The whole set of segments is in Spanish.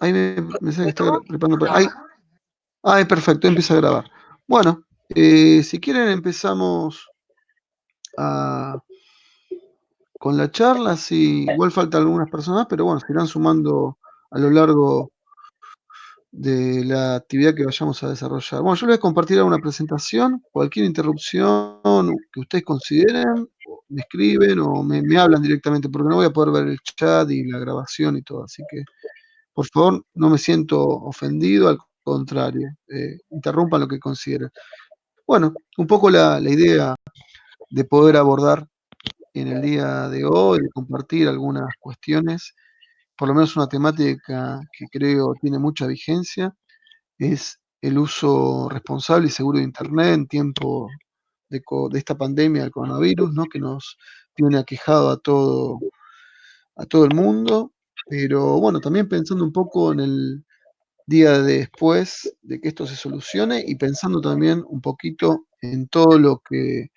Ahí me sale que está preparando. Ahí, ay, perfecto, empieza a grabar. Bueno, si quieren empezamos a, con la charla. Sí, igual faltan algunas personas, pero bueno, se irán sumando a lo largo de la actividad que vayamos a desarrollar. Bueno, yo les voy a compartir una presentación. Cualquier interrupción que ustedes consideren, me escriben o me hablan directamente, porque no voy a poder ver el chat y la grabación y todo. Así que, por favor, no me siento ofendido, al contrario, interrumpan lo que consideren. Bueno, un poco la idea de poder abordar en el día de hoy, de compartir algunas cuestiones, por lo menos una temática que creo tiene mucha vigencia, es el uso responsable y seguro de Internet en tiempo de esta pandemia del coronavirus, ¿no? Que nos tiene aquejado a todo el mundo, pero bueno, también pensando un poco en el día después de que esto se solucione y pensando también un poquito en todo lo que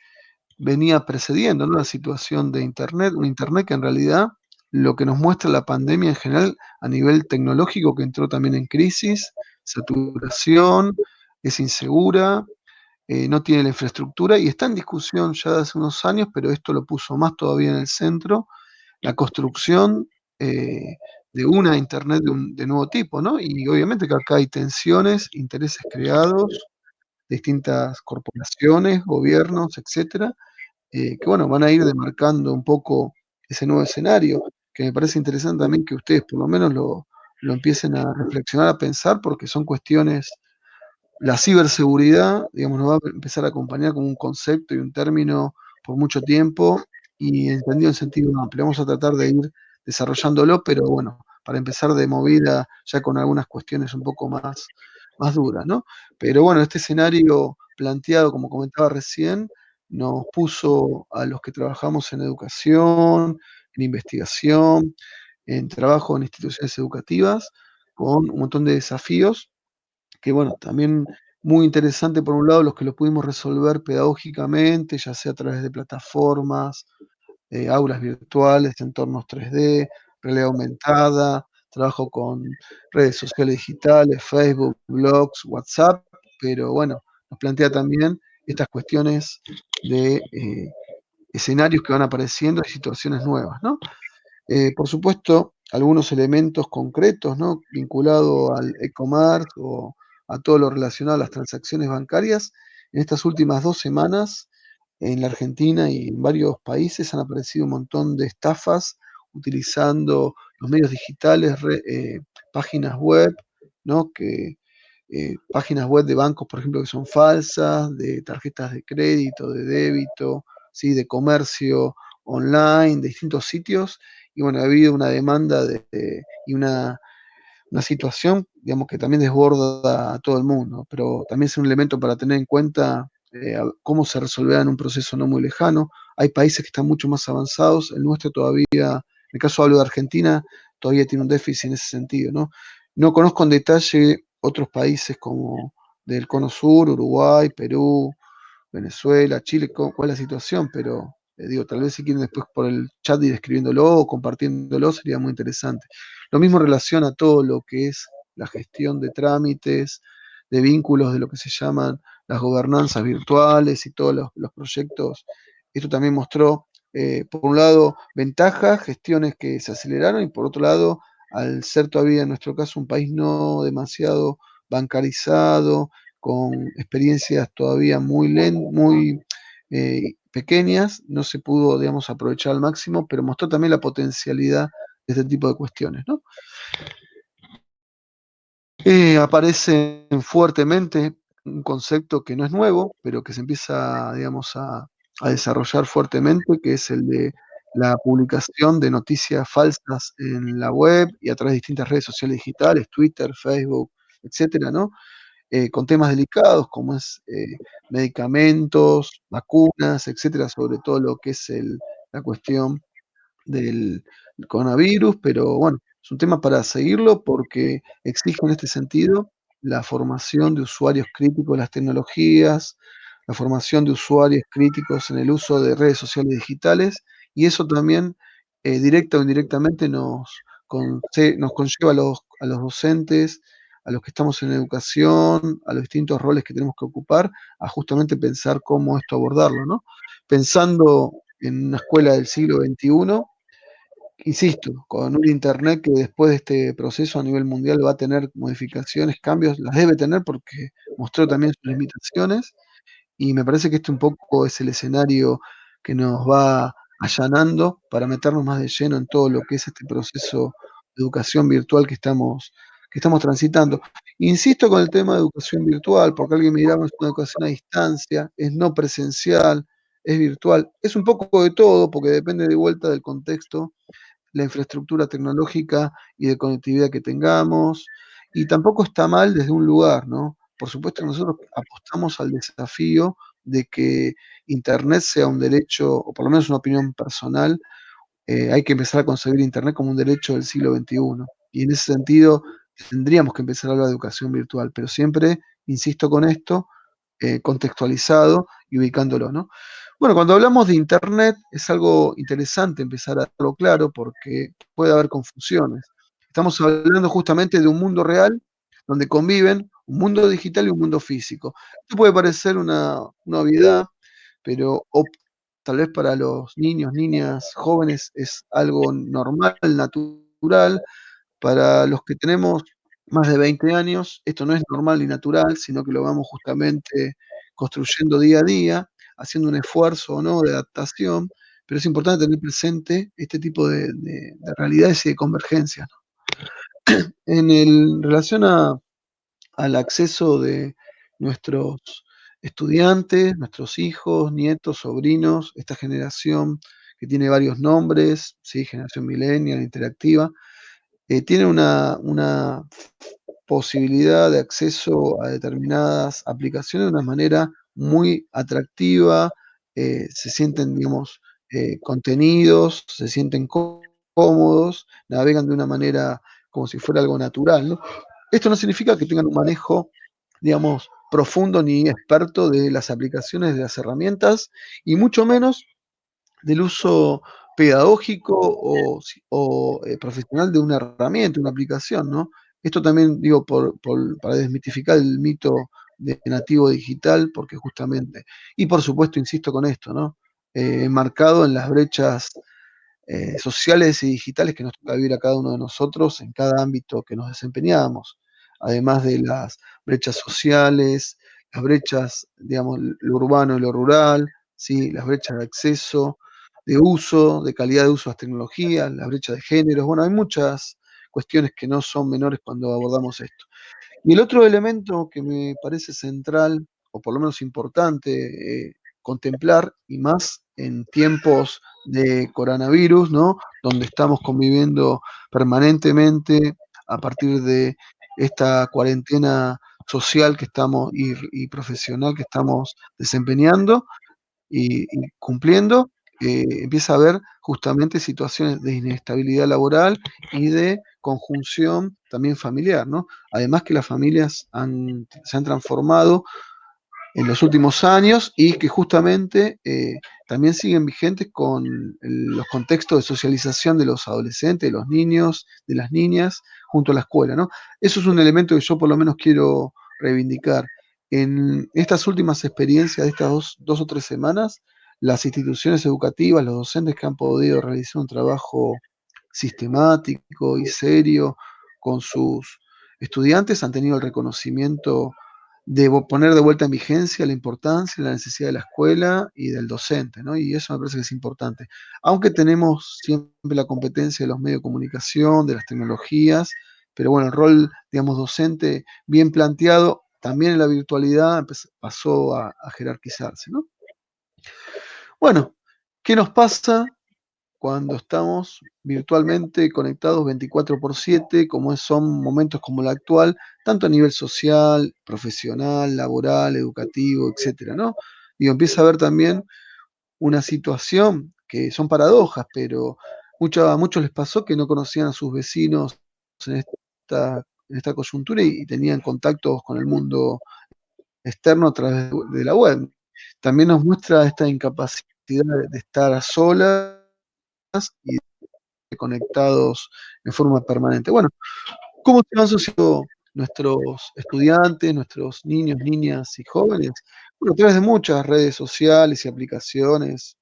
venía precediendo, ¿no? La situación de Internet, un Internet que en realidad lo que nos muestra la pandemia en general a nivel tecnológico, que entró también en crisis, saturación, es insegura, no tiene la infraestructura y está en discusión ya de hace unos años, pero esto lo puso más todavía en el centro, la construcción de una Internet de nuevo tipo, ¿no? Y obviamente que acá hay tensiones, intereses creados, distintas corporaciones, gobiernos, etcétera, que bueno, van a ir demarcando un poco ese nuevo escenario, que me parece interesante también que ustedes por lo menos lo empiecen a reflexionar, a pensar, porque son cuestiones, la ciberseguridad, digamos, nos va a empezar a acompañar como un concepto y un término por mucho tiempo y entendido en sentido amplio. Vamos a tratar de ir desarrollándolo, pero bueno, para empezar de movida ya con algunas cuestiones un poco más duras, ¿no? Pero bueno, este escenario planteado, como comentaba recién, nos puso a los que trabajamos en educación, en investigación, en trabajo en instituciones educativas, con un montón de desafíos que bueno, también muy interesante por un lado los que lo pudimos resolver pedagógicamente, ya sea a través de plataformas, aulas virtuales, entornos 3D, realidad aumentada, trabajo con redes sociales digitales, Facebook, blogs, WhatsApp, pero bueno, nos plantea también estas cuestiones de escenarios que van apareciendo y situaciones nuevas, ¿no? Por supuesto, algunos elementos concretos, ¿no? Vinculados al e-commerce o a todo lo relacionado a las transacciones bancarias. En estas últimas 2 semanas, en la Argentina y en varios países han aparecido un montón de estafas utilizando los medios digitales, páginas web, ¿no? Páginas web de bancos, por ejemplo, que son falsas, de tarjetas de crédito, de débito, ¿sí? De comercio online, de distintos sitios, y bueno, ha habido una demanda y una situación, digamos, que también desborda a todo el mundo, pero también es un elemento para tener en cuenta cómo se resolverá en un proceso no muy lejano. Hay países que están mucho más avanzados, el nuestro todavía, en el caso hablo de Argentina, todavía tiene un déficit en ese sentido, ¿no? No conozco en detalle otros países como del Cono Sur, Uruguay, Perú, Venezuela, Chile, cuál es la situación, pero digo, tal vez si quieren después por el chat ir escribiéndolo o compartiéndolo sería muy interesante. Lo mismo en relación a todo lo que es la gestión de trámites, de vínculos, de lo que se llaman las gobernanzas virtuales y todos los proyectos. Esto también mostró, por un lado, ventajas, gestiones que se aceleraron y por otro lado, al ser todavía en nuestro caso un país no demasiado bancarizado, con experiencias todavía muy pequeñas, no se pudo, digamos, aprovechar al máximo, pero mostró también la potencialidad de este tipo de cuestiones, ¿no? Aparece fuertemente un concepto que no es nuevo, pero que se empieza, digamos, a desarrollar fuertemente, que es el de la publicación de noticias falsas en la web y a través de distintas redes sociales digitales, Twitter, Facebook, etcétera, ¿no? Con temas delicados como es medicamentos, vacunas, etcétera, sobre todo lo que es la cuestión del coronavirus, pero bueno, es un tema para seguirlo porque exige en este sentido la formación de usuarios críticos de las tecnologías, la formación de usuarios críticos en el uso de redes sociales digitales, y eso también, directa o indirectamente, nos conlleva a los docentes, a los que estamos en educación, a los distintos roles que tenemos que ocupar, a justamente pensar cómo esto abordarlo, ¿no? Pensando en una escuela del siglo XXI, insisto, con un Internet que después de este proceso a nivel mundial va a tener modificaciones, cambios, las debe tener porque mostró también sus limitaciones, y me parece que este un poco es el escenario que nos va allanando para meternos más de lleno en todo lo que es este proceso de educación virtual que estamos transitando. Insisto con el tema de educación virtual, porque alguien me dirá, "No, es una educación a distancia, es no presencial, es virtual". Es un poco de todo, porque depende de vuelta del contexto, la infraestructura tecnológica y de conectividad que tengamos, y tampoco está mal desde un lugar, ¿no? Por supuesto que nosotros apostamos al desafío de que Internet sea un derecho, o por lo menos una opinión personal, hay que empezar a concebir Internet como un derecho del siglo XXI. Y en ese sentido tendríamos que empezar a hablar de educación virtual, pero siempre, insisto con esto, contextualizado y ubicándolo, ¿no? Bueno, cuando hablamos de Internet es algo interesante empezar a darlo claro porque puede haber confusiones. Estamos hablando justamente de un mundo real donde conviven un mundo digital y un mundo físico. Esto puede parecer una obviedad, pero tal vez para los niños, niñas, jóvenes es algo normal, natural. Para los que tenemos más de 20 años, esto no es normal ni natural, sino que lo vamos justamente construyendo día a día, haciendo un esfuerzo, ¿no?, de adaptación, pero es importante tener presente este tipo de realidades y de convergencias, ¿no? En relación al acceso de nuestros estudiantes, nuestros hijos, nietos, sobrinos, esta generación que tiene varios nombres, ¿sí? Generación millennial, interactiva, tiene una posibilidad de acceso a determinadas aplicaciones de una manera muy atractiva, se sienten, digamos, contenidos, se sienten cómodos, navegan de una manera como si fuera algo natural, ¿no? Esto no significa que tengan un manejo, digamos, profundo ni experto de las aplicaciones, de las herramientas, y mucho menos del uso pedagógico o profesional de una herramienta, una aplicación, ¿no? Esto también digo para desmitificar el mito de nativo digital, porque justamente, y por supuesto, insisto con esto, ¿no? Enmarcado en las brechas sociales y digitales que nos toca vivir a cada uno de nosotros en cada ámbito que nos desempeñamos, además de las brechas sociales, las brechas, digamos, lo urbano y lo rural, ¿sí? Las brechas de acceso, de uso, de calidad de uso de las tecnologías, las brechas de géneros. Bueno, hay muchas cuestiones que no son menores cuando abordamos esto. Y el otro elemento que me parece central, o por lo menos importante, contemplar, y más en tiempos de coronavirus, ¿no? Donde estamos conviviendo permanentemente a partir de esta cuarentena social que estamos y profesional que estamos desempeñando y cumpliendo, empieza a haber justamente situaciones de inestabilidad laboral y de conjunción también familiar, ¿no? Además que las familias se han transformado en los últimos años y que justamente también siguen vigentes con los contextos de socialización de los adolescentes, de los niños, de las niñas, junto a la escuela, ¿no? Eso es un elemento que yo por lo menos quiero reivindicar. En estas últimas experiencias de estas dos o tres semanas, las instituciones educativas, los docentes que han podido realizar un trabajo sistemático y serio con sus estudiantes han tenido el reconocimiento de poner de vuelta en vigencia la importancia y la necesidad de la escuela y del docente, ¿no? Y eso me parece que es importante. Aunque tenemos siempre la competencia de los medios de comunicación, de las tecnologías, pero bueno, el rol, digamos, docente bien planteado, también en la virtualidad pasó a jerarquizarse, ¿no? Bueno, ¿qué nos pasa cuando estamos virtualmente conectados 24/7, son momentos como el actual, tanto a nivel social, profesional, laboral, educativo, etcétera, ¿no? Digo, empieza a haber también una situación que son paradojas, pero a muchos les pasó que no conocían a sus vecinos en esta coyuntura y tenían contactos con el mundo externo a través de la web. También nos muestra esta incapacidad de estar a solas y conectados en forma permanente. Bueno, ¿Cómo se van asociando nuestros estudiantes, nuestros niños, niñas y jóvenes? Bueno, a través de muchas redes sociales y aplicaciones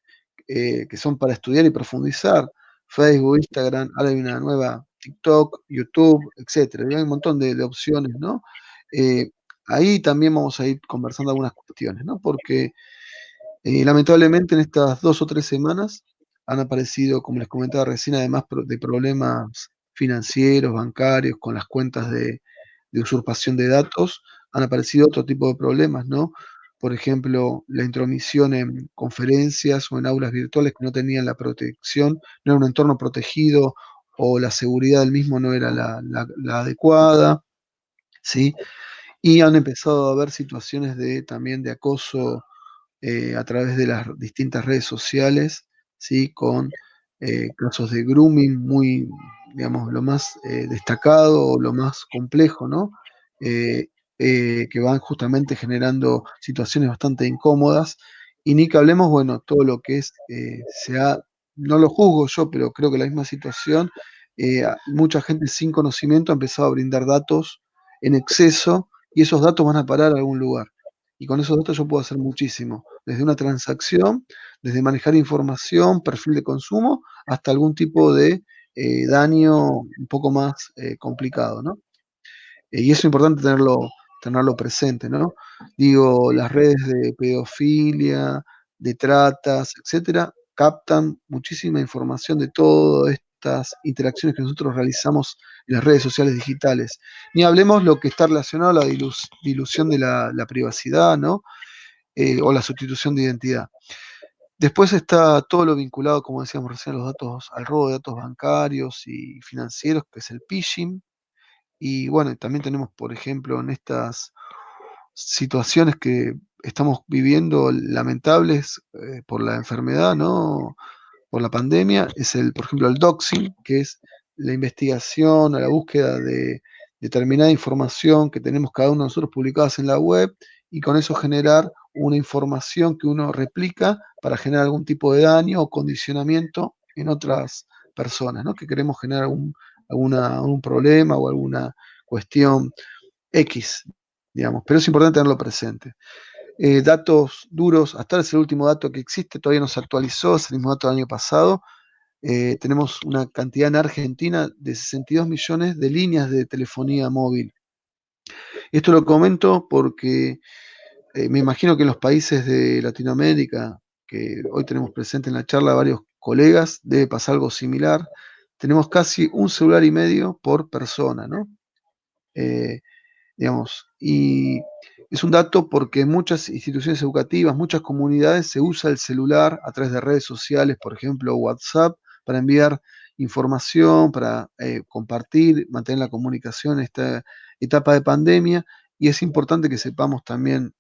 que son para estudiar y profundizar. Facebook, Instagram, ahora hay una nueva TikTok, YouTube, etcétera. Y hay un montón de opciones, ¿no? Eh, ahí también vamos a ir conversando algunas cuestiones, ¿no? Porque lamentablemente en estas 2 o 3 semanas han aparecido, como les comentaba recién, además de problemas financieros, bancarios, con las cuentas de usurpación de datos, han aparecido otro tipo de problemas, ¿no? Por ejemplo, la intromisión en conferencias o en aulas virtuales que no tenían la protección, no era un entorno protegido o la seguridad del mismo no era la adecuada, ¿sí? Y han empezado a haber situaciones también de acoso a través de las distintas redes sociales, ¿sí? Con casos de grooming muy, digamos, lo más destacado o lo más complejo, ¿no? Eh, que van justamente generando situaciones bastante incómodas. Y ni que hablemos, bueno, todo lo que es, no lo juzgo yo, pero creo que la misma situación, mucha gente sin conocimiento ha empezado a brindar datos en exceso y esos datos van a parar a algún lugar. Y con esos datos yo puedo hacer muchísimo, desde una transacción, desde manejar información, perfil de consumo, hasta algún tipo de daño un poco más complicado, ¿no? Y eso es importante tenerlo presente, ¿no? Digo, las redes de pedofilia, de tratas, etcétera, captan muchísima información de todas estas interacciones que nosotros realizamos en las redes sociales digitales. Ni hablemos lo que está relacionado a la dilución de la privacidad, ¿no? O la sustitución de identidad. Después está todo lo vinculado, como decíamos recién, a los datos, al robo de datos bancarios y financieros, que es el phishing. Y bueno, también tenemos, por ejemplo, en estas situaciones que estamos viviendo lamentables por la enfermedad, ¿no? Por la pandemia, es por ejemplo, el doxing, que es la investigación o la búsqueda de determinada información que tenemos cada uno de nosotros publicadas en la web y con eso generar una información que uno replica para generar algún tipo de daño o condicionamiento en otras personas, ¿no? Que queremos generar algún problema o alguna cuestión X, digamos, pero es importante tenerlo presente. Datos duros, hasta ahora es el último dato que existe, todavía no se actualizó, es el mismo dato del año pasado. Tenemos una cantidad en Argentina de 62 millones de líneas de telefonía móvil. Esto lo comento porque me imagino que en los países de Latinoamérica, que hoy tenemos presente en la charla varios colegas, debe pasar algo similar. Tenemos casi un celular y medio por persona, ¿no? Eh, digamos, y es un dato porque en muchas instituciones educativas, muchas comunidades se usa el celular a través de redes sociales, por ejemplo, WhatsApp, para enviar información, para compartir, mantener la comunicación en esta etapa de pandemia. Y es importante que sepamos también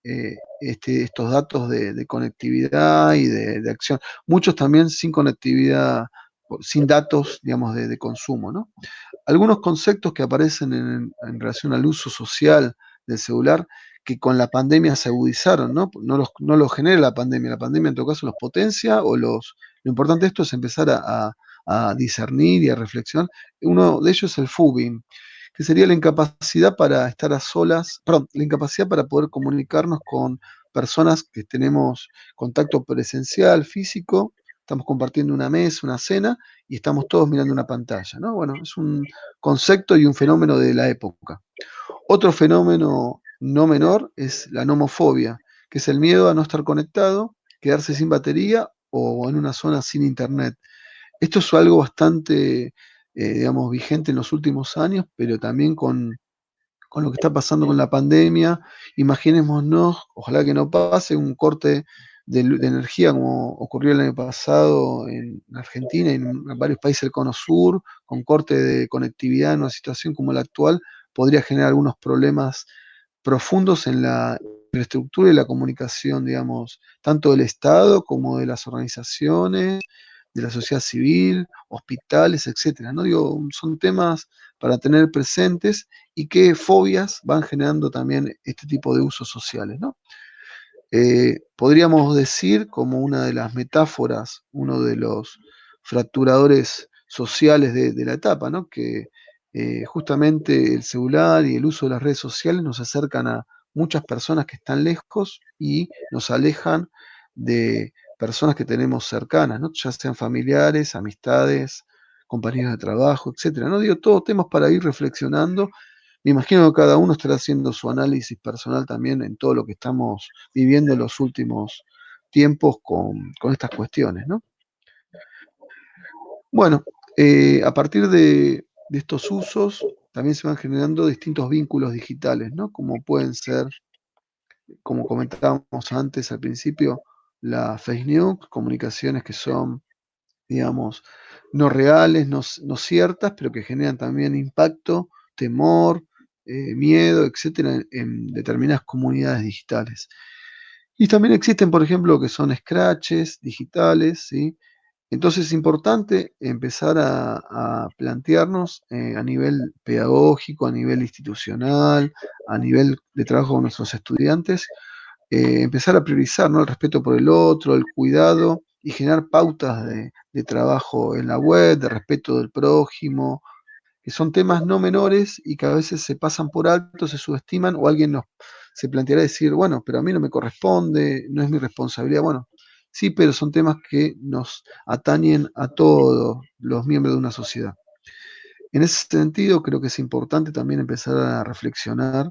estos datos de conectividad y de acción. Muchos también sin conectividad, sin datos, digamos, de consumo, ¿no? Algunos conceptos que aparecen en relación al uso social del celular que con la pandemia se agudizaron, ¿no? No los genera la pandemia en todo caso los potencia Lo importante de esto es empezar a discernir y a reflexionar. Uno de ellos es el FUBIN, que sería la incapacidad para estar a solas, perdón, la incapacidad para poder comunicarnos con personas que tenemos contacto presencial, físico, estamos compartiendo una mesa, una cena, y estamos todos mirando una pantalla, ¿no? Bueno, es un concepto y un fenómeno de la época. Otro fenómeno no menor es la nomofobia, que es el miedo a no estar conectado, quedarse sin batería o en una zona sin internet. Esto es algo bastante, digamos, vigente en los últimos años, pero también con lo que está pasando con la pandemia, imaginémonos, ojalá que no pase, un corte de energía como ocurrió el año pasado en Argentina y en varios países del Cono Sur, con corte de conectividad en una situación como la actual, podría generar algunos problemas profundos en la infraestructura y la comunicación, digamos, tanto del Estado como de las organizaciones, de la sociedad civil, hospitales, etcétera, ¿no? Digo, son temas para tener presentes y qué fobias van generando también este tipo de usos sociales, ¿no? Podríamos decir, como una de las metáforas, uno de los fracturadores sociales de la etapa, ¿no? Que justamente el celular y el uso de las redes sociales nos acercan a muchas personas que están lejos y nos alejan de personas que tenemos cercanas, ¿no? Ya sean familiares, amistades, compañeros de trabajo, etcétera, ¿no? Digo, todos temas para ir reflexionando. Me imagino que cada uno estará haciendo su análisis personal también en todo lo que estamos viviendo en los últimos tiempos con estas cuestiones, ¿no? Bueno, a partir de estos usos también se van generando distintos vínculos digitales, ¿no? Como pueden ser, como comentábamos antes al principio, la fake news, comunicaciones que son, digamos, no reales, no ciertas, pero que generan también impacto, temor, miedo, etcétera, en determinadas comunidades digitales. Y también existen, por ejemplo, que son scratches digitales, ¿sí? Entonces es importante empezar a plantearnos a nivel pedagógico, a nivel institucional, a nivel de trabajo con nuestros estudiantes, empezar a priorizar, ¿no? El respeto por el otro, el cuidado y generar pautas de trabajo en la web, de respeto del prójimo, que son temas no menores y que a veces se pasan por alto, se subestiman o alguien se planteará decir, bueno, pero a mí no me corresponde, no es mi responsabilidad. Bueno, sí, pero son temas que nos atañen a todos los miembros de una sociedad. En ese sentido, creo que es importante también empezar a reflexionar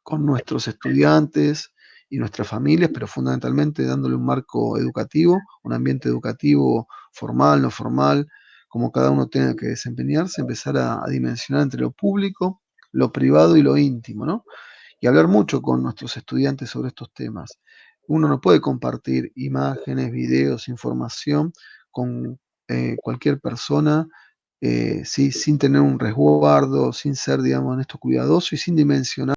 con nuestros estudiantes y nuestras familias, pero fundamentalmente dándole un marco educativo, un ambiente educativo formal, no formal, como cada uno tenga que desempeñarse, empezar a dimensionar entre lo público, lo privado y lo íntimo, ¿no? Y hablar mucho con nuestros estudiantes sobre estos temas. Uno no puede compartir imágenes, videos, información con cualquier persona sí, sin tener un resguardo, sin ser, digamos, en esto cuidadoso y sin dimensionar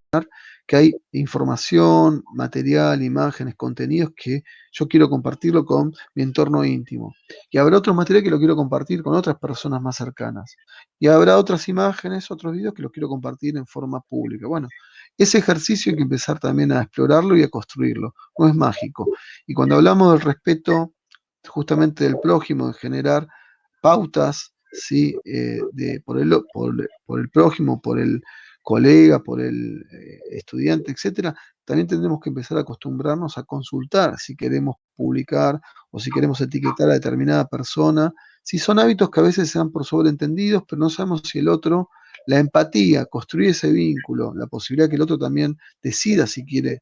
que hay información, material, imágenes, contenidos que yo quiero compartirlo con mi entorno íntimo. Y habrá otro material que lo quiero compartir con otras personas más cercanas. Y habrá otras imágenes, otros videos que los quiero compartir en forma pública. Bueno, ese ejercicio hay que empezar también a explorarlo y a construirlo. No es mágico. Y cuando hablamos del respeto justamente del prójimo, de generar pautas, ¿sí? Por el prójimo, por el colega, por el estudiante, etcétera, también tendremos que empezar a acostumbrarnos a consultar si queremos publicar o si queremos etiquetar a determinada persona. Si son hábitos que a veces se dan por sobreentendidos, pero no sabemos si el otro, la empatía, construir ese vínculo, la posibilidad que el otro también decida si quiere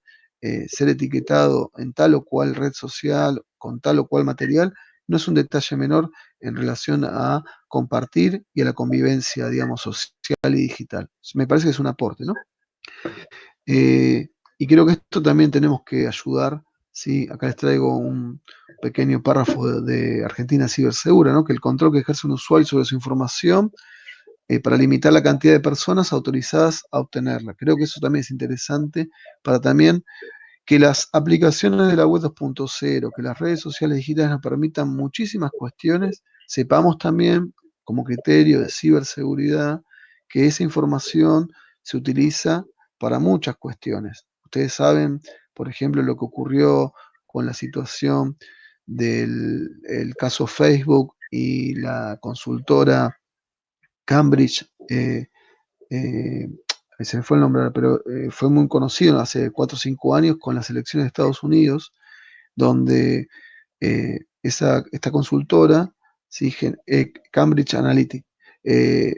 ser etiquetado en tal o cual red social, con tal o cual material, no es un detalle menor en relación a compartir y a la convivencia, digamos, social y digital. Me parece que es un aporte, ¿no? Y creo que esto también tenemos que ayudar, ¿sí? Acá les traigo un pequeño párrafo de Argentina Cibersegura, ¿no? Que el control que ejerce un usuario sobre su información para limitar la cantidad de personas autorizadas a obtenerla. Creo que eso también es interesante para también que las aplicaciones de la web 2.0, que las redes sociales digitales nos permitan muchísimas cuestiones, sepamos también como criterio de ciberseguridad que esa información se utiliza para muchas cuestiones. Ustedes saben, por ejemplo, lo que ocurrió con la situación del el caso Facebook y la consultora Cambridge eh, se me fue el nombre, pero fue muy conocido hace 4 o 5 años con las elecciones de Estados Unidos, donde esta consultora, ¿sí? Cambridge Analytica, eh,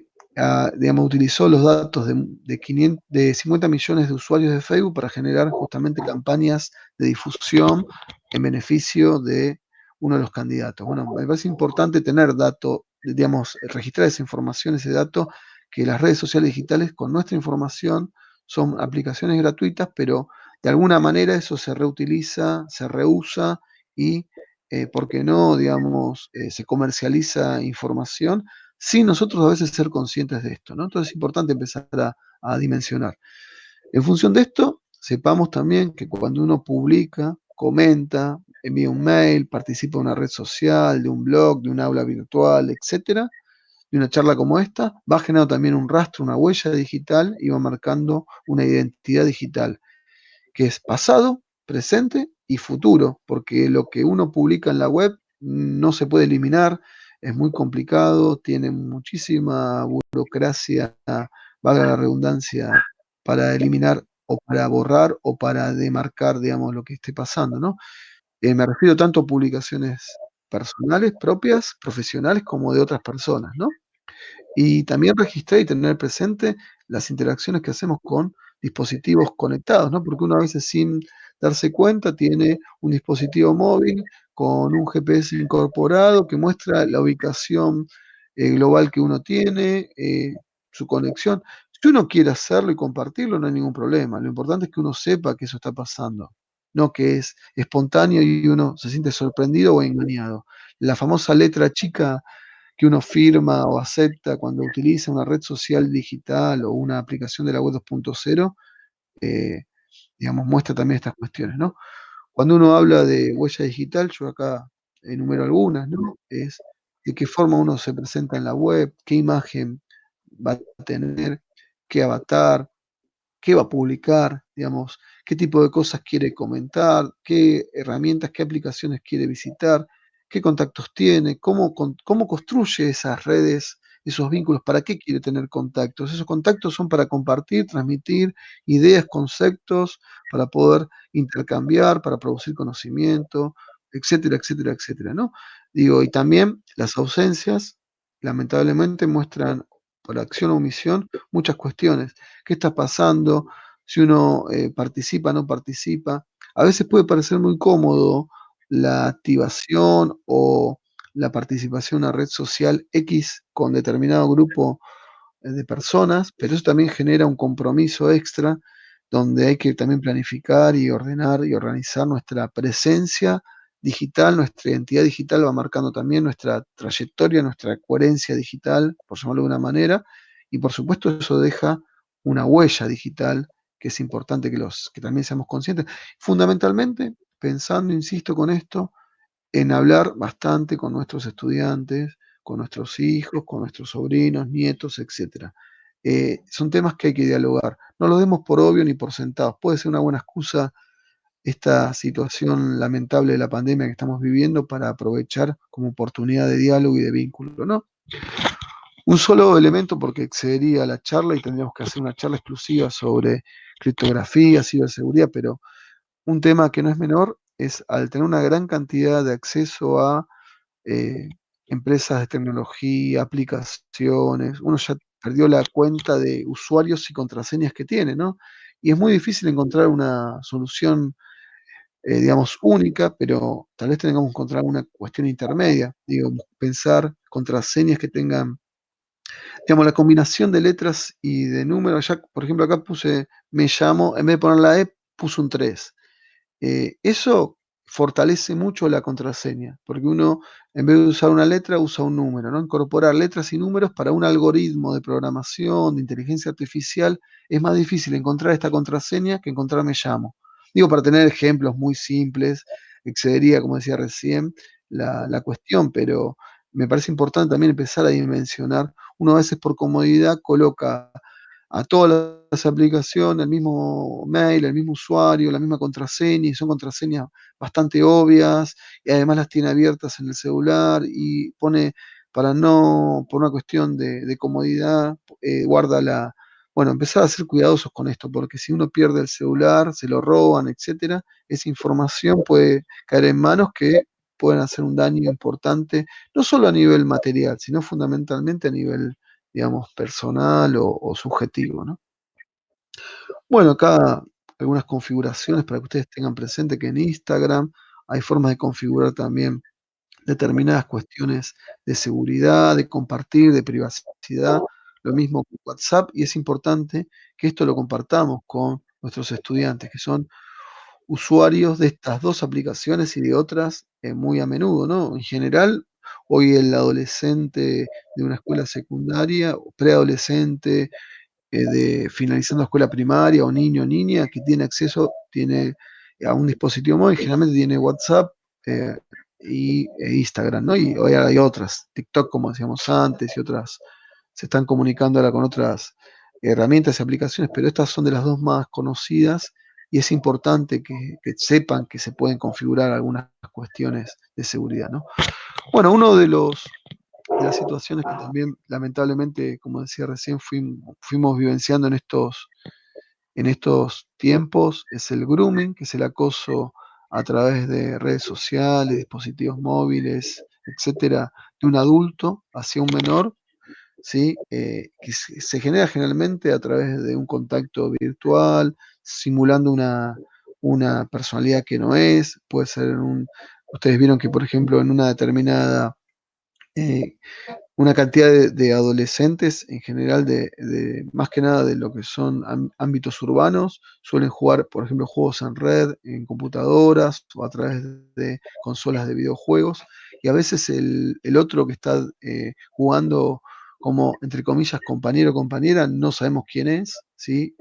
digamos, utilizó los datos de 50 millones de usuarios de Facebook para generar justamente campañas de difusión en beneficio de uno de los candidatos. Bueno, me parece importante tener dato, digamos, registrar esa información, ese dato, que las redes sociales digitales con nuestra información son aplicaciones gratuitas, pero de alguna manera eso se reutiliza, se reusa y, ¿por qué no, digamos, se comercializa información sin nosotros a veces ser conscientes de esto, ¿no? Entonces es importante empezar a dimensionar. En función de esto, sepamos también que cuando uno publica, comenta, envía un mail, participa en una red social, de un blog, de un aula virtual, etcétera, de una charla como esta, va generando también un rastro, una huella digital y va marcando una identidad digital que es pasado, presente y futuro, porque lo que uno publica en la web no se puede eliminar, es muy complicado, tiene muchísima burocracia, valga la redundancia, para eliminar o para borrar o para demarcar, digamos, lo que esté pasando, ¿no? Me refiero tanto a publicaciones personales, propias, profesionales, como de otras personas, ¿no? Y también registrar y tener presente las interacciones que hacemos con dispositivos conectados, ¿no? Porque uno a veces sin darse cuenta tiene un dispositivo móvil con un GPS incorporado que muestra la ubicación global que uno tiene, su conexión. Si uno quiere hacerlo y compartirlo, no hay ningún problema. Lo importante es que uno sepa que eso está pasando, no que es espontáneo y uno se siente sorprendido o engañado. La famosa letra chica que uno firma o acepta cuando utiliza una red social digital o una aplicación de la web 2.0, eh, digamos, muestra también estas cuestiones, ¿no? Cuando uno habla de huella digital, yo acá enumero algunas, ¿no? Es de qué forma uno se presenta en la web, qué imagen va a tener, qué avatar, qué va a publicar, digamos, qué tipo de cosas quiere comentar, qué herramientas, qué aplicaciones quiere visitar, qué contactos tiene, cómo construye esas redes, esos vínculos, para qué quiere tener contactos. Esos contactos son para compartir, transmitir ideas, conceptos, para poder intercambiar, para producir conocimiento, etcétera, etcétera, etcétera, ¿no? Digo, y también las ausencias, lamentablemente, muestran por acción o omisión muchas cuestiones. ¿Qué está pasando? Si uno participa, no participa. A veces puede parecer muy cómodo la activación o la participación en una red social X con determinado grupo de personas, pero eso también genera un compromiso extra donde hay que también planificar y ordenar y organizar nuestra presencia digital, nuestra identidad digital va marcando también nuestra trayectoria, nuestra coherencia digital, por llamarlo de una manera, y por supuesto eso deja una huella digital que es importante que también seamos conscientes. Fundamentalmente, pensando, insisto, con esto, en hablar bastante con nuestros estudiantes, con nuestros hijos, con nuestros sobrinos, nietos, etcétera. Son temas que hay que dialogar. No los demos por obvio ni por sentados. Puede ser una buena excusa esta situación lamentable de la pandemia que estamos viviendo para aprovechar como oportunidad de diálogo y de vínculo, ¿no? Un solo elemento porque excedería la charla y tendríamos que hacer una charla exclusiva sobre criptografía, ciberseguridad, pero un tema que no es menor es al tener una gran cantidad de acceso a eh, empresas de tecnología, aplicaciones, uno ya perdió la cuenta de usuarios y contraseñas que tiene, ¿no? Y es muy difícil encontrar una solución, digamos, única, pero tal vez tengamos que encontrar una cuestión intermedia, digo, pensar contraseñas que tengan, digamos, la combinación de letras y de números. Ya, por ejemplo, acá puse, me llamo, en vez de poner la E, puse un 3. Eso fortalece mucho la contraseña, porque uno, en vez de usar una letra, usa un número, ¿no? Incorporar letras y números para un algoritmo de programación, de inteligencia artificial, es más difícil encontrar esta contraseña que encontrar me llamo. Digo, para tener ejemplos muy simples, excedería, como decía recién, la cuestión, pero me parece importante también empezar a dimensionar. Uno a veces por comodidad coloca a todas las aplicaciones, el mismo mail, el mismo usuario, la misma contraseña, y son contraseñas bastante obvias, y además las tiene abiertas en el celular, y pone, para no, por una cuestión de comodidad, guarda la. Bueno, empezar a ser cuidadosos con esto, porque si uno pierde el celular, se lo roban, etcétera, esa información puede caer en manos que pueden hacer un daño importante, no solo a nivel material, sino fundamentalmente a nivel, digamos, personal o subjetivo, ¿no? Bueno, acá algunas configuraciones para que ustedes tengan presente que en Instagram hay formas de configurar también determinadas cuestiones de seguridad, de compartir, de privacidad, lo mismo con WhatsApp, y es importante que esto lo compartamos con nuestros estudiantes, que son usuarios de estas dos aplicaciones y de otras muy a menudo, ¿no? En general, hoy el adolescente de una escuela secundaria o preadolescente de finalizando escuela primaria o niño o niña que tiene acceso tiene a un dispositivo móvil, generalmente tiene WhatsApp eh, e Instagram, ¿no? Y hoy hay otras, TikTok como decíamos antes y otras, se están comunicando ahora con otras herramientas y aplicaciones, pero estas son de las dos más conocidas y es importante que sepan que se pueden configurar algunas cuestiones de seguridad, ¿no? Bueno, uno de los las situaciones que también, lamentablemente, como decía recién, fuimos vivenciando en estos tiempos, es el grooming, que es el acoso a través de redes sociales, dispositivos móviles, etcétera, de un adulto hacia un menor, ¿sí? Que se genera generalmente a través de un contacto virtual, simulando una personalidad que no es, puede ser ustedes vieron que, por ejemplo, en una determinada eh, una cantidad de adolescentes en general, más que nada de lo que son ámbitos urbanos, suelen jugar, por ejemplo, juegos en red, en computadoras o a través de consolas de videojuegos, y a veces el otro que está jugando como, entre comillas, compañero o compañera, no sabemos quién es, ¿sí?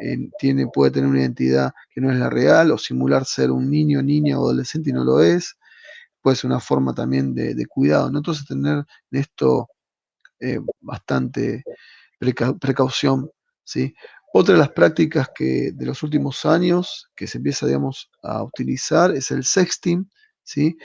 Puede tener una identidad que no es la real, o simular ser un niño, niña o adolescente y no lo es. Puede ser una forma también de cuidado, ¿no? Entonces tener esto bastante precaución, ¿sí? Otra de las prácticas que de los últimos años que se empieza, digamos, a utilizar es el sexting, ¿sí?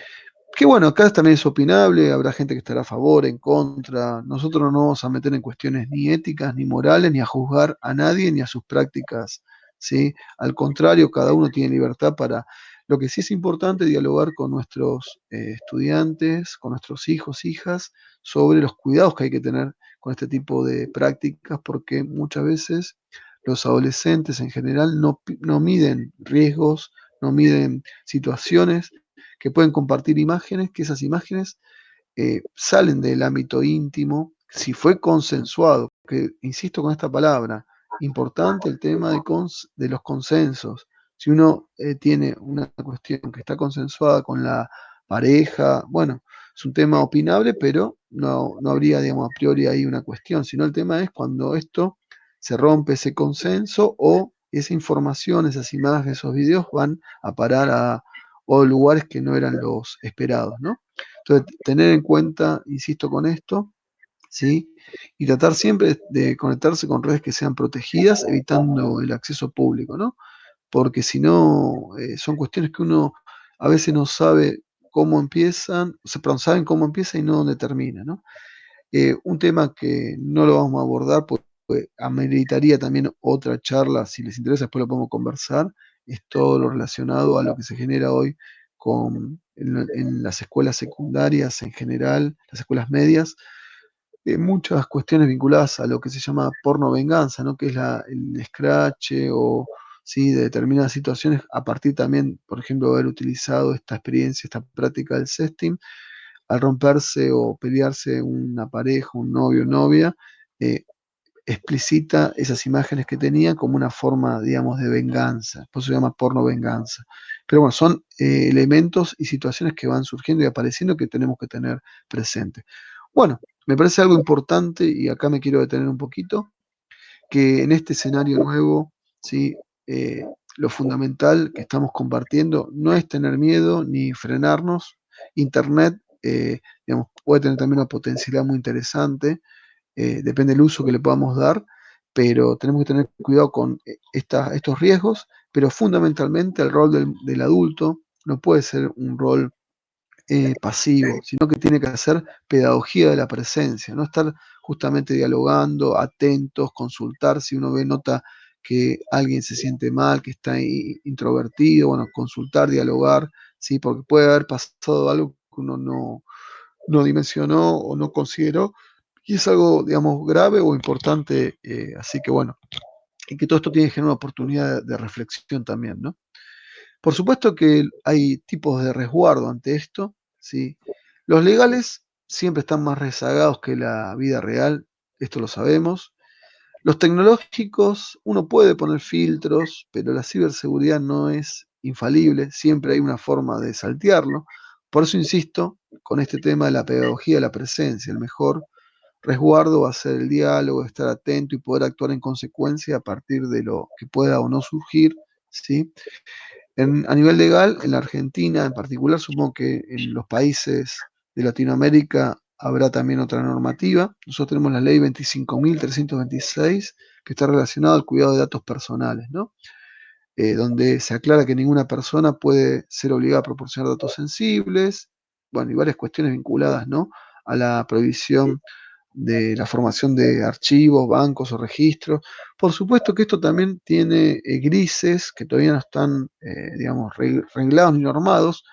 Que bueno, acá también es opinable, habrá gente que estará a favor, en contra. Nosotros no nos vamos a meter en cuestiones ni éticas, ni morales, ni a juzgar a nadie, ni a sus prácticas, ¿sí? Al contrario, cada uno tiene libertad para... Lo que sí es importante dialogar con nuestros estudiantes, con nuestros hijos, hijas, sobre los cuidados que hay que tener con este tipo de prácticas, porque muchas veces los adolescentes en general no miden riesgos, no miden situaciones que pueden compartir imágenes, que esas imágenes salen del ámbito íntimo, si fue consensuado, que insisto con esta palabra, importante el tema de los consensos. Si uno tiene una cuestión que está consensuada con la pareja, bueno, es un tema opinable, pero no habría, digamos, a priori ahí una cuestión, sino el tema es cuando esto se rompe ese consenso o esa información, esas imágenes, esos videos van a parar o lugares que no eran los esperados, ¿no? Entonces, tener en cuenta, insisto con esto, ¿sí? Y tratar siempre de conectarse con redes que sean protegidas, evitando el acceso público, ¿no? Porque si no, son cuestiones que uno a veces no sabe cómo empiezan, o sea, perdón, saben cómo empieza y no dónde termina, ¿no? Un tema que no lo vamos a abordar, porque ameritaría también otra charla, si les interesa, después lo podemos conversar, es todo lo relacionado a lo que se genera hoy en las escuelas secundarias en general, las escuelas medias, muchas cuestiones vinculadas a lo que se llama porno venganza, ¿no? Que es el scratch o sí, de determinadas situaciones, a partir también, por ejemplo, de haber utilizado esta experiencia, esta práctica del sexting, al romperse o pelearse una pareja, un novio o novia, eh, explicita esas imágenes que tenía como una forma, digamos, de venganza. Por eso se llama porno venganza. Pero bueno, son elementos y situaciones que van surgiendo y apareciendo que tenemos que tener presente. Bueno, me parece algo importante y acá me quiero detener un poquito, que en este escenario nuevo, ¿sí? Eh, lo fundamental que estamos compartiendo no es tener miedo ni frenarnos. Internet, digamos, puede tener también una potencialidad muy interesante, depende del uso que le podamos dar, pero tenemos que tener cuidado con estos riesgos, pero fundamentalmente el rol del adulto no puede ser un rol pasivo, sino que tiene que hacer pedagogía de la presencia, no estar justamente dialogando, atentos, consultar si uno nota que alguien se siente mal, que está introvertido, bueno, consultar, dialogar, ¿sí? Porque puede haber pasado algo que uno no dimensionó o no consideró, y es algo, digamos, grave o importante, así que bueno, y que todo esto tiene que generar una oportunidad de reflexión también, ¿no? Por supuesto que hay tipos de resguardo ante esto, ¿sí? Los legales siempre están más rezagados que la vida real, esto lo sabemos. Los tecnológicos, uno puede poner filtros, pero la ciberseguridad no es infalible, siempre hay una forma de saltearlo. Por eso insisto con este tema de la pedagogía de la presencia. El mejor resguardo va a ser el diálogo, estar atento y poder actuar en consecuencia a partir de lo que pueda o no surgir, ¿sí? A nivel legal, en la Argentina en particular, supongo que en los países de Latinoamérica habrá también otra normativa. Nosotros tenemos la ley 25.326 que está relacionada al cuidado de datos personales, ¿no? Donde se aclara que ninguna persona puede ser obligada a proporcionar datos sensibles, bueno, y varias cuestiones vinculadas, ¿no? A la prohibición de la formación de archivos, bancos o registros. Por supuesto que esto también tiene grises que todavía no están, digamos, reglados ni normados.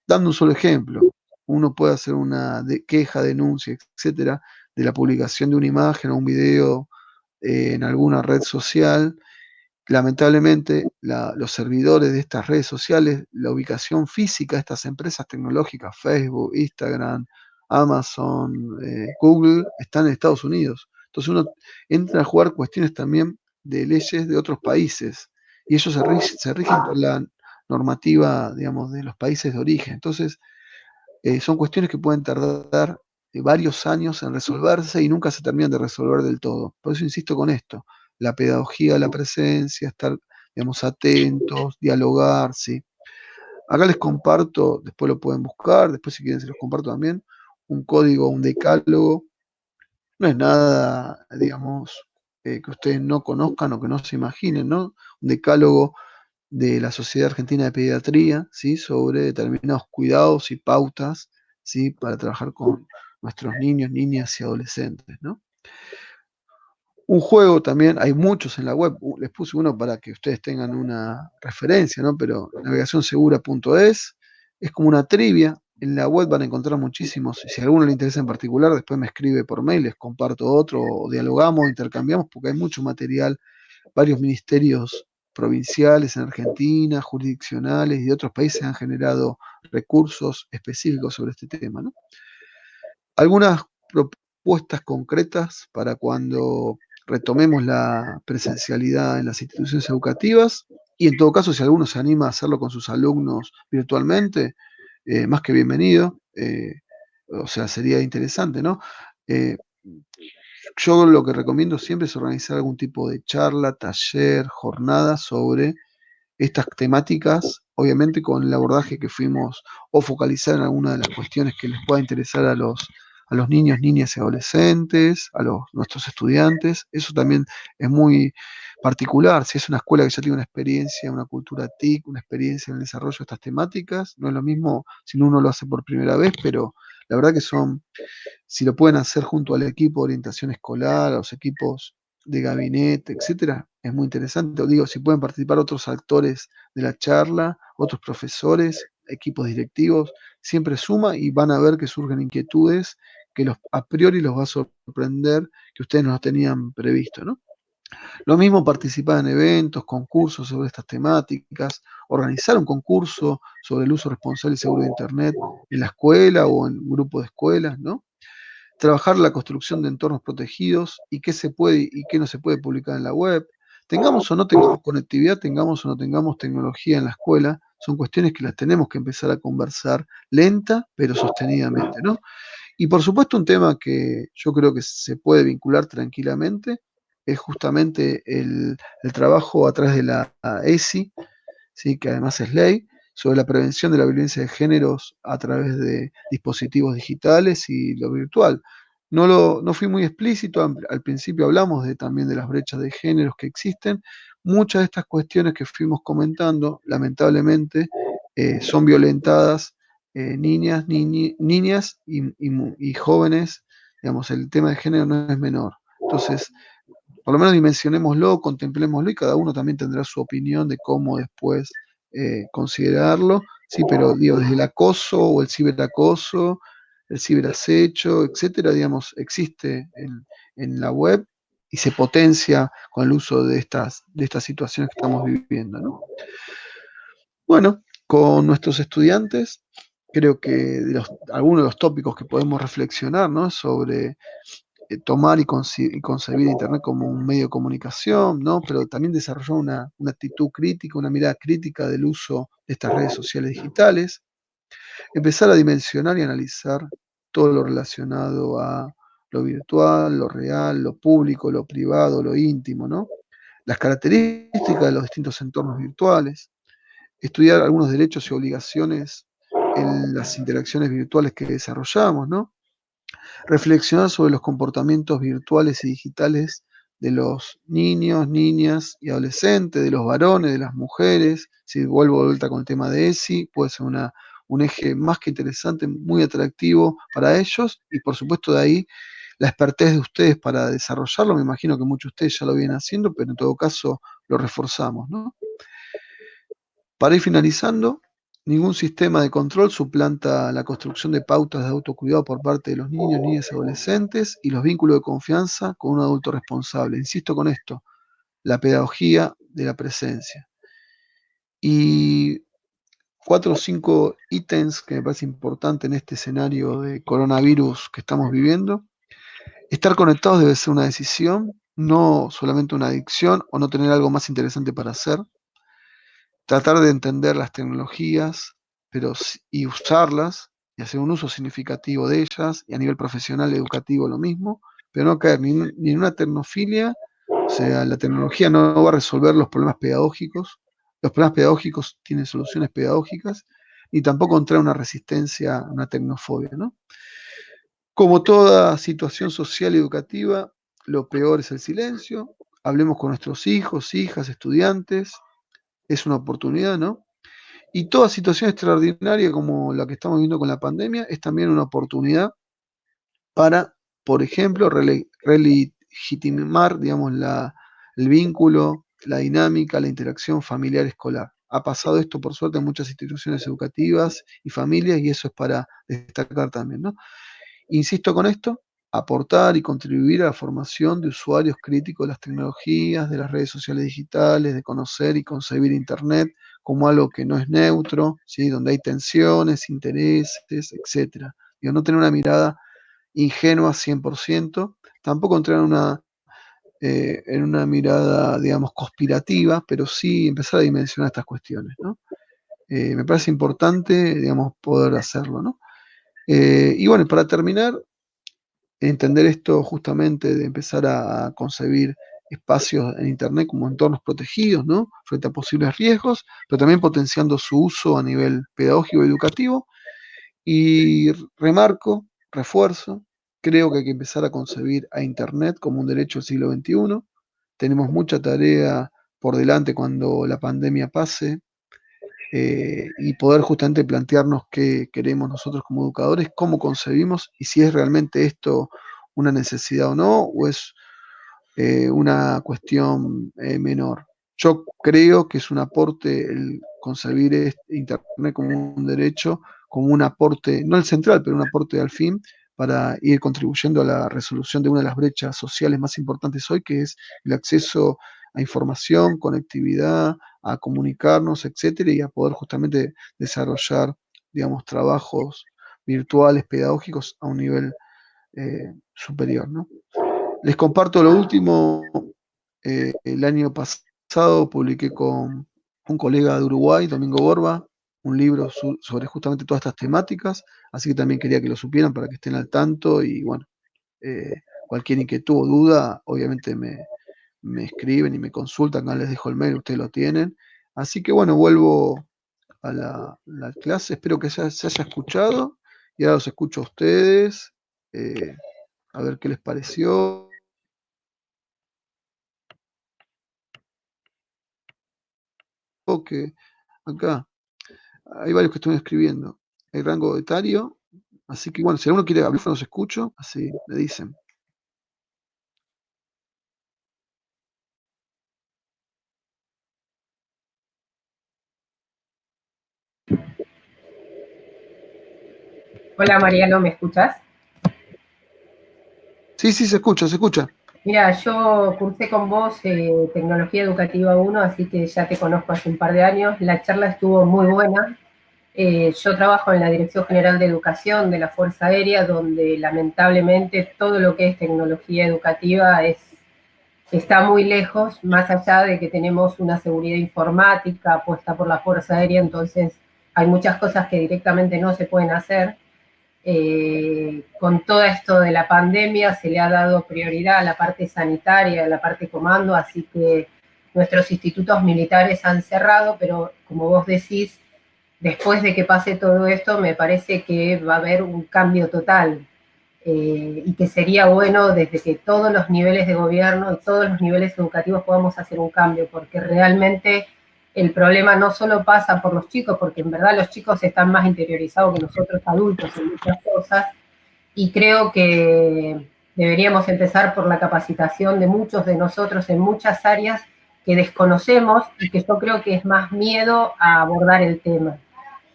Dando un solo ejemplo, uno puede hacer una queja, denuncia, etcétera, de la publicación de una imagen o un video en alguna red social. Lamentablemente, los servidores de estas redes sociales, la ubicación física de estas empresas tecnológicas, Facebook, Instagram, Amazon, Google, están en Estados Unidos. Entonces uno entra a jugar cuestiones también de leyes de otros países y ellos se rigen por la normativa, digamos, de los países de origen. Entonces, son cuestiones que pueden tardar varios años en resolverse y nunca se terminan de resolver del todo. Por eso insisto con esto, la pedagogía, la presencia, estar, digamos, atentos, dialogar, ¿sí? Acá les comparto, después lo pueden buscar, después si quieren se los comparto también, un código, un decálogo. No es nada, digamos, que ustedes no conozcan o que no se imaginen, ¿no? Un decálogo de la Sociedad Argentina de Pediatría, ¿sí? Sobre determinados cuidados y pautas, ¿sí? Para trabajar con nuestros niños, niñas y adolescentes, ¿no? Un juego también, hay muchos en la web, les puse uno para que ustedes tengan una referencia, ¿no? Pero navegacionsegura.es es como una trivia. En la web van a encontrar muchísimos. Si a alguno le interesa en particular, después me escribe por mail, les comparto otro, o dialogamos, intercambiamos, porque hay mucho material, varios ministerios provinciales en Argentina, jurisdiccionales y de otros países han generado recursos específicos sobre este tema, ¿no? Algunas propuestas concretas para cuando retomemos la presencialidad en las instituciones educativas y en todo caso si alguno se anima a hacerlo con sus alumnos virtualmente, más que bienvenido, o sea, sería interesante, ¿no? Eh, yo lo que recomiendo siempre es organizar algún tipo de charla, taller, jornada sobre estas temáticas, obviamente con el abordaje que fuimos, o focalizar en alguna de las cuestiones que les pueda interesar a los niños, niñas y adolescentes, nuestros estudiantes. Eso también es muy particular. Si es una escuela que ya tiene una experiencia, una cultura TIC, una experiencia en el desarrollo de estas temáticas, no es lo mismo si uno lo hace por primera vez, pero la verdad que son, si lo pueden hacer junto al equipo de orientación escolar, a los equipos de gabinete, etcétera, es muy interesante. Os digo, si pueden participar otros actores de la charla, otros profesores, equipos directivos, siempre suma y van a ver que surgen inquietudes que a priori los va a sorprender que ustedes no tenían previsto, ¿no? Lo mismo participar en eventos, concursos sobre estas temáticas, organizar un concurso sobre el uso responsable y seguro de Internet en la escuela o en un grupo de escuelas, ¿no? Trabajar la construcción de entornos protegidos y qué se puede y qué no se puede publicar en la web. Tengamos o no tengamos conectividad, tengamos o no tengamos tecnología en la escuela, son cuestiones que las tenemos que empezar a conversar lenta pero sostenidamente, ¿no? Y por supuesto un tema que yo creo que se puede vincular tranquilamente es justamente el trabajo a través de la ESI, ¿sí? Que además es ley, sobre la prevención de la violencia de géneros a través de dispositivos digitales y lo virtual. No fui muy explícito, al principio hablamos también de las brechas de géneros que existen. Muchas de estas cuestiones que fuimos comentando, lamentablemente, son violentadas niñas y jóvenes. Digamos, el tema de género no es menor. Entonces, por lo menos dimensionémoslo, contemplémoslo y cada uno también tendrá su opinión de cómo después considerarlo, sí, pero digo, desde el acoso o el ciberacecho, etcétera, digamos, existe en la web y se potencia con el uso de estas situaciones que estamos viviendo, ¿no? Bueno, con nuestros estudiantes, creo que algunos de los tópicos que podemos reflexionar, ¿no? Sobre tomar y concebir Internet como un medio de comunicación, ¿no? Pero también desarrollar una actitud crítica, una mirada crítica del uso de estas redes sociales digitales, empezar a dimensionar y analizar todo lo relacionado a lo virtual, lo real, lo público, lo privado, lo íntimo, ¿no? Las características de los distintos entornos virtuales, estudiar algunos derechos y obligaciones en las interacciones virtuales que desarrollamos, ¿no? Reflexionar sobre los comportamientos virtuales y digitales de los niños, niñas y adolescentes, de los varones, de las mujeres. Si vuelvo de vuelta con el tema de ESI, puede ser un eje más que interesante, muy atractivo para ellos y por supuesto de ahí la expertez de ustedes para desarrollarlo. Me imagino que muchos de ustedes ya lo vienen haciendo, pero en todo caso lo reforzamos, ¿no? Para ir finalizando, ningún sistema de control suplanta la construcción de pautas de autocuidado por parte de los niños, niñas y adolescentes y los vínculos de confianza con un adulto responsable. Insisto con esto, la pedagogía de la presencia. Y 4 o 5 ítems que me parece importante en este escenario de coronavirus que estamos viviendo. Estar conectados debe ser una decisión, no solamente una adicción o no tener algo más interesante para hacer. Tratar de entender las tecnologías y usarlas y hacer un uso significativo de ellas, y a nivel profesional, educativo, lo mismo, pero no caer ni en una tecnofilia. O sea, la tecnología no va a resolver los problemas pedagógicos. Los problemas pedagógicos tienen soluciones pedagógicas, y tampoco entrar en una resistencia, una tecnofobia, ¿no? Como toda situación social y educativa, lo peor es el silencio. Hablemos con nuestros hijos, hijas, estudiantes. Es una oportunidad, ¿no? Y toda situación extraordinaria como la que estamos viendo con la pandemia es también una oportunidad para, por ejemplo, relegitimar, digamos, el vínculo, la dinámica, la interacción familiar escolar. Ha pasado esto, por suerte, en muchas instituciones educativas y familias, y eso es para destacar también, ¿no? Insisto con esto, aportar y contribuir a la formación de usuarios críticos de las tecnologías, de las redes sociales digitales, de conocer y concebir Internet como algo que no es neutro, ¿sí? Donde hay tensiones, intereses, etcétera. Digo, no tener una mirada ingenua 100%, tampoco entrar en una mirada, digamos, conspirativa, pero sí empezar a dimensionar estas cuestiones, ¿no? Me parece importante, digamos, poder hacerlo, ¿no? Y bueno, para terminar, entender esto justamente de empezar a concebir espacios en Internet como entornos protegidos, ¿no? Frente a posibles riesgos, pero también potenciando su uso a nivel pedagógico y educativo. Y remarco, refuerzo, creo que hay que empezar a concebir a Internet como un derecho del siglo XXI. Tenemos mucha tarea por delante cuando la pandemia pase, y poder justamente plantearnos qué queremos nosotros como educadores, cómo concebimos y si es realmente esto una necesidad o no, o es una cuestión menor. Yo creo que es un aporte el concebir Internet como un derecho, como un aporte, no el central, pero un aporte al fin, para ir contribuyendo a la resolución de una de las brechas sociales más importantes hoy, que es el acceso a información, conectividad, a comunicarnos, etcétera, y a poder justamente desarrollar, digamos, trabajos virtuales, pedagógicos a un nivel superior, ¿no? Les comparto lo último. El año pasado publiqué con un colega de Uruguay, Domingo Borba, un libro sobre justamente todas estas temáticas, así que también quería que lo supieran para que estén al tanto. Y bueno, cualquier inquietud o duda, obviamente me escriben y me consultan, acá les dejo el mail, ustedes lo tienen. Así que bueno, vuelvo a la clase, espero que se haya escuchado, y ahora los escucho a ustedes, a ver qué les pareció. Que acá hay varios que están escribiendo. Hay rango etario, así que bueno, si alguno quiere hablar, los escucho, así me dicen. Hola Mariano, ¿me escuchás? Sí, sí, se escucha, se escucha. Mira, yo cursé con vos Tecnología Educativa 1, así que ya te conozco hace un par de años. La charla estuvo muy buena. Yo trabajo en la Dirección General de Educación de la Fuerza Aérea, donde lamentablemente todo lo que es tecnología educativa está muy lejos, más allá de que tenemos una seguridad informática puesta por la Fuerza Aérea, entonces hay muchas cosas que directamente no se pueden hacer. Con todo esto de la pandemia se le ha dado prioridad a la parte sanitaria, a la parte comando, así que nuestros institutos militares han cerrado, pero como vos decís, después de que pase todo esto, me parece que va a haber un cambio total, y que sería bueno desde que todos los niveles de gobierno y todos los niveles educativos podamos hacer un cambio, porque realmente el problema no solo pasa por los chicos, porque en verdad los chicos están más interiorizados que nosotros adultos en muchas cosas, y creo que Deberíamos empezar por la capacitación de muchos de nosotros en muchas áreas que desconocemos y que yo creo que es más miedo a abordar el tema.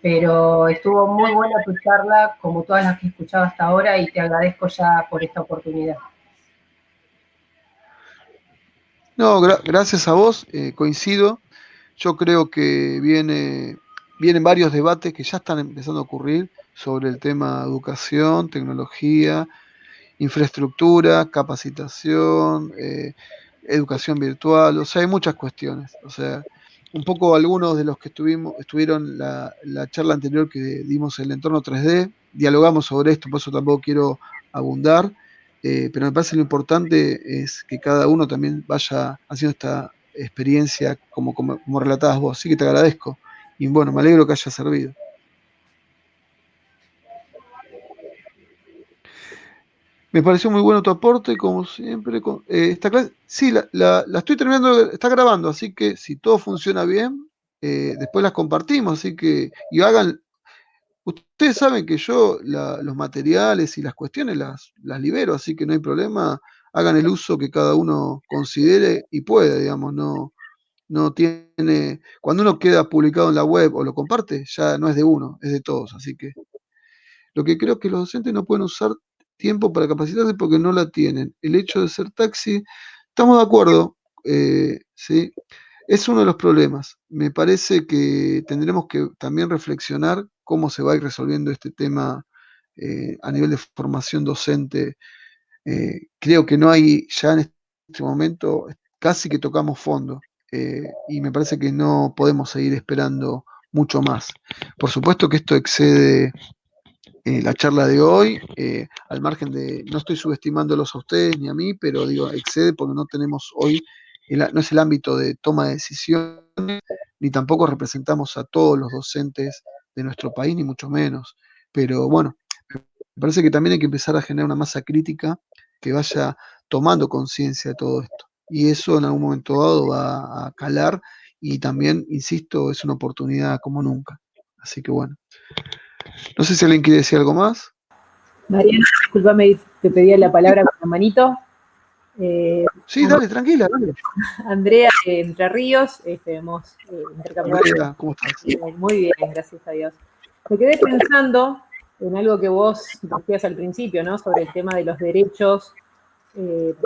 Pero estuvo muy buena tu charla, como todas las que he escuchado hasta ahora, y te agradezco ya por esta oportunidad. No, gracias a vos, coincido. Yo creo que vienen varios debates que ya están empezando a ocurrir sobre el tema educación, tecnología, infraestructura, capacitación, educación virtual, o sea, hay muchas cuestiones. O sea, un poco algunos de los que estuvieron la charla anterior que dimos en el entorno 3D, dialogamos sobre esto, por eso tampoco quiero abundar, pero me parece lo importante es que cada uno también vaya haciendo esta experiencia como relatabas vos. Así que te agradezco. Y bueno, me alegro que haya servido. Me pareció muy bueno tu aporte, como siempre. Esta clase, sí, la estoy terminando, está grabando, así que si todo funciona bien, después las compartimos, así que, y hagan, ustedes saben que yo los materiales y las cuestiones las libero, así que no hay problema, hagan el uso que cada uno considere y puede, digamos, no tiene, cuando uno queda publicado en la web o lo comparte, ya no es de uno, es de todos, así que lo que creo que los docentes no pueden usar tiempo para capacitarse porque no la tienen. El hecho de ser taxi, estamos de acuerdo, ¿sí? Es uno de los problemas. Me parece que tendremos que también reflexionar cómo se va a ir resolviendo este tema a nivel de formación docente. Creo que no hay ya en este momento, casi que tocamos fondo, y me parece que no podemos seguir esperando mucho más. Por supuesto que esto excede la charla de hoy, al margen de, no estoy subestimándolos a ustedes ni a mí, pero digo, excede porque no tenemos hoy, no es el ámbito de toma de decisiones, ni tampoco representamos a todos los docentes de nuestro país, ni mucho menos. Pero bueno, me parece que también hay que empezar a generar una masa crítica que vaya tomando conciencia de todo esto. Y eso en algún momento dado va a calar y también, insisto, es una oportunidad como nunca. Así que bueno, no sé si alguien quiere decir algo más. Mariana, discúlpame, te pedía la palabra con la manito. Sí, dale, tranquila, dale. Andrea de Entre Ríos, hemos intercambiado. Andrea, ¿cómo estás? Muy bien, gracias a Dios. Me quedé pensando en algo que vos decías al principio, ¿no? Sobre el tema de los derechos,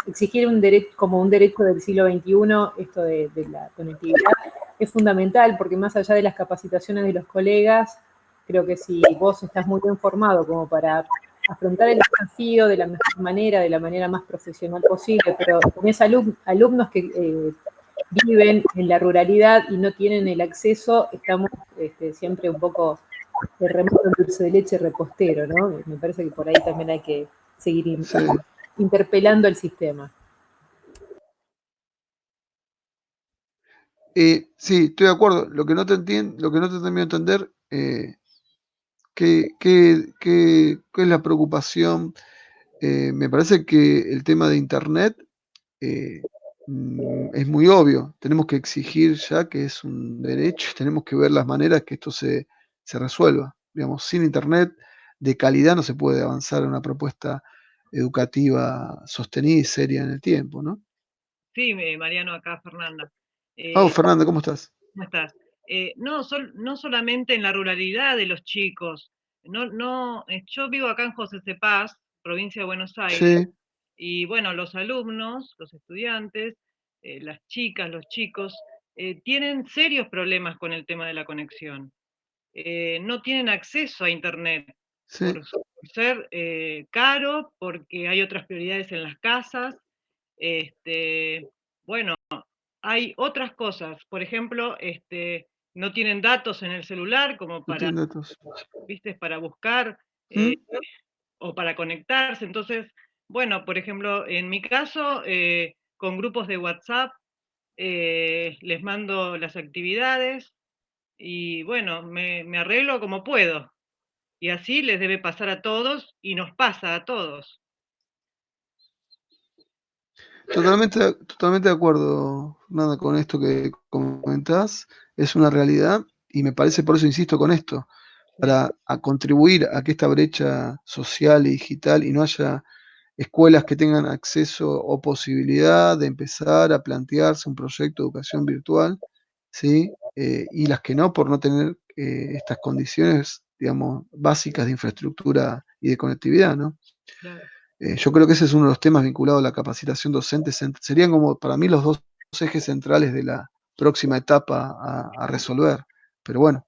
exigir un derecho como un derecho del siglo XXI, esto de la conectividad, es fundamental porque más allá de las capacitaciones de los colegas, creo que si vos estás muy bien formado como para afrontar el desafío de la mejor manera, de la manera más profesional posible, pero tenés alumnos que viven en la ruralidad y no tienen el acceso, estamos siempre un poco de remoto en dulce de leche repostero, ¿no? Me parece que por ahí también hay que seguir Sí. interpelando el sistema. Sí, estoy de acuerdo. Lo que no te entiendo, lo que no te termino de entender, ¿qué es la preocupación? Me parece que el tema de Internet es muy obvio. Tenemos que exigir ya que es un derecho y tenemos que ver las maneras que esto se resuelva. Digamos, sin Internet de calidad no se puede avanzar en una propuesta educativa sostenida y seria en el tiempo, ¿no? Sí, Mariano, acá Fernanda. Fernanda, ¿cómo estás? ¿Cómo estás? No solamente en la ruralidad de los chicos, yo vivo acá en José Cepaz, provincia de Buenos Aires, Sí, y bueno, los alumnos, los estudiantes, las chicas, los chicos, tienen serios problemas con el tema de la conexión. No tienen acceso a Internet sí, por ser caro, porque hay otras prioridades en las casas. Bueno, hay otras cosas, por ejemplo, no tienen datos en el celular como no para, tienen datos. ¿viste? Para buscar ¿Mm? o para conectarse. Entonces, bueno, por ejemplo, en mi caso, con grupos de WhatsApp, les mando las actividades y bueno, me arreglo como puedo. Y así les debe pasar a todos y nos pasa a todos. Totalmente de acuerdo, nada, con esto que comentás. Es una realidad y me parece, por eso insisto con esto, Sí. para contribuir a que esta brecha social y digital y no haya escuelas que tengan acceso o posibilidad de empezar a plantearse un proyecto de educación virtual, ¿sí? Y las que no, por no tener estas condiciones, digamos, básicas de infraestructura y de conectividad, ¿no? Claro. Yo creo que ese es uno de los temas vinculados a la capacitación docente. Serían como para mí los dos ejes centrales de la próxima etapa a resolver. Pero bueno.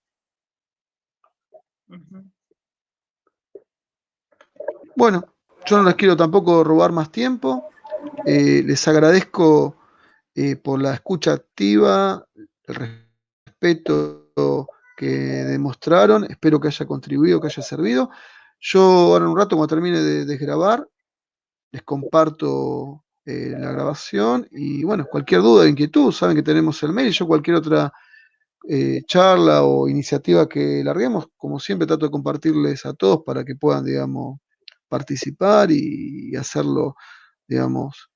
Bueno, yo no les quiero tampoco robar más tiempo. Les agradezco por la escucha activa, el respeto que demostraron. Espero que haya contribuido, que haya servido. Yo ahora en un rato, cuando termine de desgrabar, les comparto la grabación y bueno, cualquier duda o inquietud, saben que tenemos el mail y yo cualquier otra charla o iniciativa que larguemos, como siempre trato de compartirles a todos para que puedan, digamos, participar y hacerlo, digamos,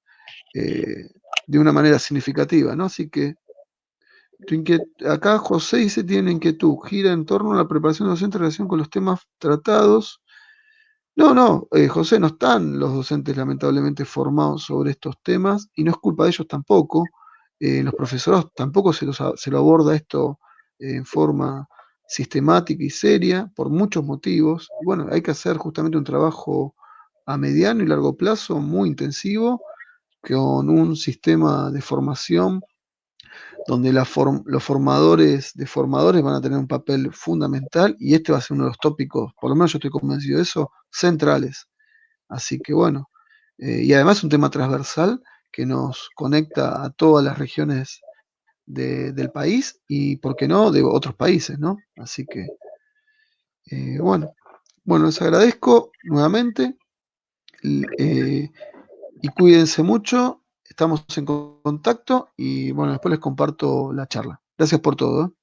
de una manera significativa, ¿no? Así que acá José dice, tiene una inquietud, gira en torno a la preparación docente en relación con los temas tratados. No, José, no están los docentes lamentablemente formados sobre estos temas y no es culpa de ellos tampoco. Los profesorados tampoco se lo aborda esto en forma sistemática y seria por muchos motivos. Y bueno, hay que hacer justamente un trabajo a mediano y largo plazo muy intensivo con un sistema de formación donde los formadores de formadores van a tener un papel fundamental y este va a ser uno de los tópicos, por lo menos yo estoy convencido de eso, centrales. Así que bueno, y además un tema transversal que nos conecta a todas las regiones del país y, ¿por qué no?, de otros países, ¿no? Así que, bueno, les agradezco nuevamente y cuídense mucho, estamos en contacto y bueno, después les comparto la charla. Gracias por todo.